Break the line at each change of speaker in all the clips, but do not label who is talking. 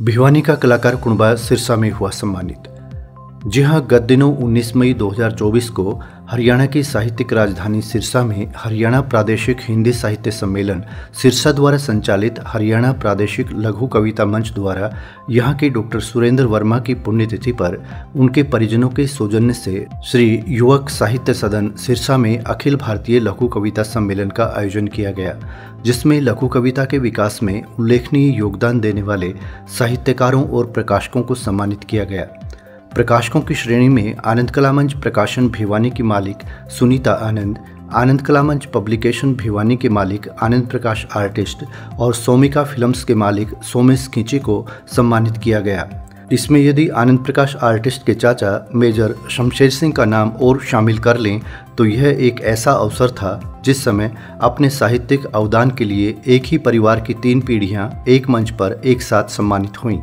भिवानी का कलाकार कुणबा सिरसा में हुआ सम्मानित। जी हां, गत दिनों 19 मई 2024 को हरियाणा की साहित्यिक राजधानी सिरसा में हरियाणा प्रादेशिक हिंदी साहित्य सम्मेलन सिरसा द्वारा संचालित हरियाणा प्रादेशिक लघु कविता मंच द्वारा यहां के डॉक्टर सुरेंद्र वर्मा की पुण्यतिथि पर उनके परिजनों के सौजन्य से श्री युवक साहित्य सदन सिरसा में अखिल भारतीय लघु कविता सम्मेलन का आयोजन किया गया, जिसमें लघु कविता के विकास में उल्लेखनीय योगदान देने वाले साहित्यकारों और प्रकाशकों को सम्मानित किया गया। प्रकाशकों की श्रेणी में आनंद कला मंच प्रकाशन भिवानी की मालिक सुनीता आनंद, आनंद कला मंच पब्लिकेशन भिवानी के मालिक आनंद प्रकाश आर्टिस्ट और सोमिका फिल्म्स के मालिक सोमेश खींची को सम्मानित किया गया। इसमें यदि आनंद प्रकाश आर्टिस्ट के चाचा मेजर शमशेर सिंह का नाम और शामिल कर लें तो यह एक ऐसा अवसर था जिस समय अपने साहित्यिक अवदान के लिए एक ही परिवार की 3 पीढ़ियां एक मंच पर एक साथ सम्मानित हुईं।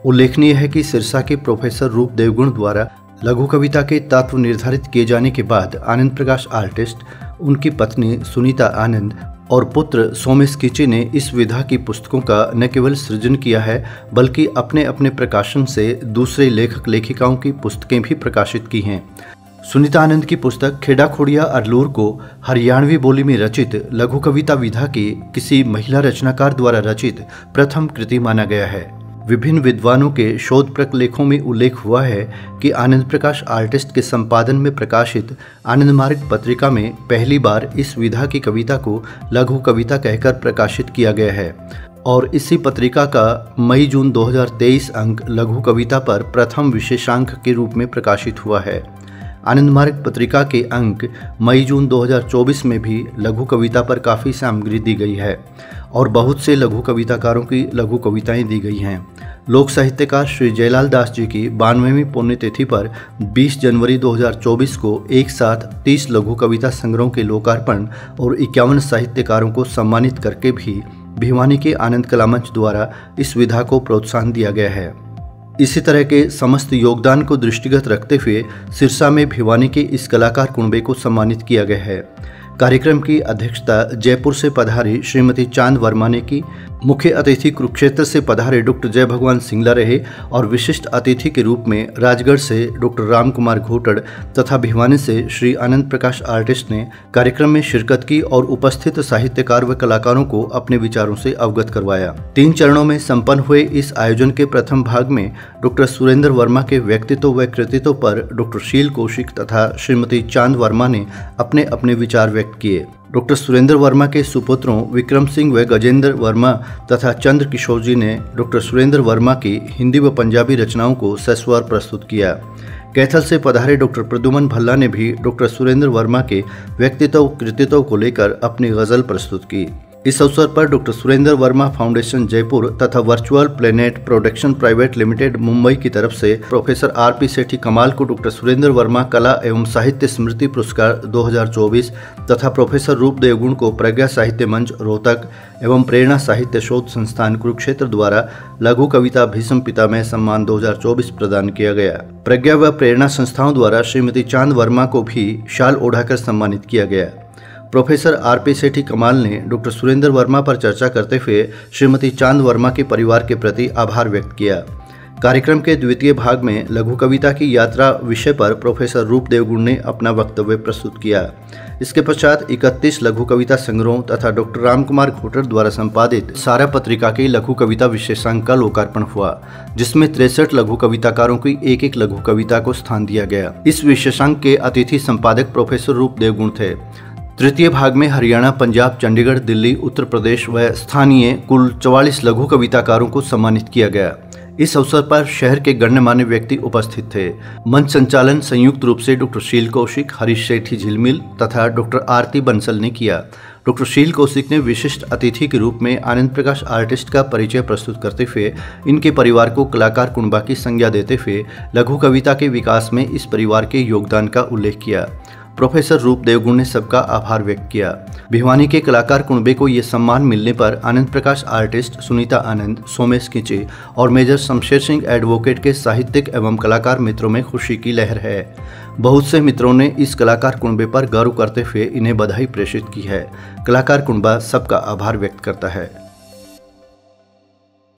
उल्लेखनीय है कि सिरसा के प्रोफेसर रूप देवगुण द्वारा लघु कविता के तत्व निर्धारित किए जाने के बाद आनंद प्रकाश आर्टिस्ट, उनकी पत्नी सुनीता आनंद और पुत्र सोमेश खींची ने इस विधा की पुस्तकों का न केवल सृजन किया है बल्कि अपने अपने प्रकाशन से दूसरे लेखक लेखिकाओं की पुस्तकें भी प्रकाशित की हैं। सुनीता आनंद की पुस्तक खेड़ा खोड़िया अरलूर को हरियाणवी बोली में रचित लघु कविता विधा की किसी महिला रचनाकार द्वारा रचित प्रथम कृति माना गया है। विभिन्न विद्वानों के शोध प्रलेखों में उल्लेख हुआ है कि आनंद प्रकाश आर्टिस्ट के संपादन में प्रकाशित आनंद मार्ग पत्रिका में पहली बार इस विधा की कविता को लघु कविता कहकर प्रकाशित किया गया है और इसी पत्रिका का मई-जून 2023 अंक लघु कविता पर प्रथम विशेषांक के रूप में प्रकाशित हुआ है। आनंद मार्ग पत्रिका के अंक मई-जून 2024 में भी लघु कविता पर काफ़ी सामग्री दी गई है और बहुत से लघु कविताकारों की लघु कविताएं दी गई हैं। लोक साहित्यकार श्री जयलाल दास जी की 92वीं पुण्यतिथि पर 20 जनवरी 2024 को एक साथ 30 लघु कविता संग्रहों के लोकार्पण और 51 साहित्यकारों को सम्मानित करके भी भिवानी के आनंद कला मंच द्वारा इस विधा को प्रोत्साहन दिया गया है। इसी तरह के समस्त योगदान को दृष्टिगत रखते हुए सिरसा में भिवानी के इस कलाकार कुणबे को सम्मानित किया गया है। कार्यक्रम की अध्यक्षता जयपुर से पधारी श्रीमती चांद वर्मा ने की। मुख्य अतिथि कुरुक्षेत्र से पधारे डॉक्टर जय भगवान सिंगला रहे और विशिष्ट अतिथि के रूप में राजगढ़ से डॉक्टर राम कुमार घोटड़ तथा भिवानी से श्री आनंद प्रकाश आर्टिस्ट ने कार्यक्रम में शिरकत की और उपस्थित साहित्यकार व कलाकारों को अपने विचारों से अवगत करवाया। 3 चरणों में संपन्न हुए इस आयोजन के प्रथम भाग में डॉक्टर सुरेंद्र वर्मा के व्यक्तित्व व कृतित्व पर डॉक्टर शील कौशिक तथा श्रीमती चांद वर्मा ने अपने अपने विचार व्यक्त किए। डॉक्टर सुरेंद्र वर्मा के सुपुत्रों विक्रम सिंह व गजेंद्र वर्मा तथा चंद्र किशोर जी ने डॉक्टर सुरेंद्र वर्मा की हिंदी व पंजाबी रचनाओं को सस्वर प्रस्तुत किया। कैथल से पधारे डॉक्टर प्रद्युमन भल्ला ने भी डॉक्टर सुरेंद्र वर्मा के व्यक्तित्व कृतित्व को लेकर अपनी गज़ल प्रस्तुत की। इस अवसर पर डॉक्टर सुरेंद्र वर्मा फाउंडेशन जयपुर तथा virtual planet production private limited Mumbai की तरफ से प्रोफेसर आर.पी. सेठी कमाल को डॉक्टर सुरेंद्र वर्मा कला एवं साहित्य स्मृति पुरस्कार 2024 तथा प्रोफेसर रूप देवगुण को प्रज्ञा साहित्य मंच रोहतक एवं प्रेरणा साहित्य शोध संस्थान कुरुक्षेत्र द्वारा लघु कविता भीष्म पितामह सम्मान 2024 प्रदान किया गया। प्रज्ञा व प्रेरणा संस्थाओं द्वारा श्रीमती चांद वर्मा को भी शाल ओढ़ाकर सम्मानित किया गया। Professor RP. सेठी कमाल ने डॉक्टर सुरेंद्र वर्मा पर चर्चा करते हुए श्रीमती चांद वर्मा के परिवार के प्रति आभार व्यक्त किया। कार्यक्रम के द्वितीय भाग में लघु कविता की यात्रा विषय पर प्रोफेसर रूप देवगुण ने अपना वक्तव्य प्रस्तुत किया। इसके पश्चात 31 लघु कविता संग्रहों तथा डॉक्टर राम कुमार घोटड़ द्वारा संपादित सारा पत्रिका के लघु कविता विशेषांक का लोकार्पण हुआ, जिसमें 63 लघु कविताकारों की एक एक लघु कविता को स्थान दिया गया। इस विशेषांक के अतिथि संपादक प्रोफेसर रूप देवगुण थे। तृतीय भाग में हरियाणा, पंजाब, चंडीगढ़, दिल्ली, उत्तर प्रदेश व स्थानीय कुल 44 लघु कविताकारों को सम्मानित किया गया। इस अवसर पर शहर के गण्यमान्य व्यक्ति उपस्थित थे। मंच संचालन संयुक्त रूप से डॉक्टर शील कौशिक, हरीश सेठी झिलमिल तथा डॉक्टर आरती बंसल ने किया। डॉक्टर शील कौशिक ने विशिष्ट अतिथि के रूप में आनंद प्रकाश आर्टिस्ट का परिचय प्रस्तुत करते हुए इनके परिवार को कलाकार कुणबा की संज्ञा देते हुए लघु कविता के विकास में इस परिवार के योगदान का उल्लेख किया। प्रोफेसर रूप देवगुण ने सबका आभार व्यक्त किया। भिवानी के कलाकार कुणबे को ये सम्मान मिलने पर आनंद प्रकाश आर्टिस्ट, सुनीता आनंद, सोमेश खींची और मेजर शमशेर सिंह एडवोकेट के साहित्यिक एवं कलाकार मित्रों में खुशी की लहर है। बहुत से मित्रों ने इस कलाकार कुणबे पर गर्व करते हुए इन्हें बधाई प्रेषित की है। कलाकार कुणबा सबका आभार व्यक्त करता है।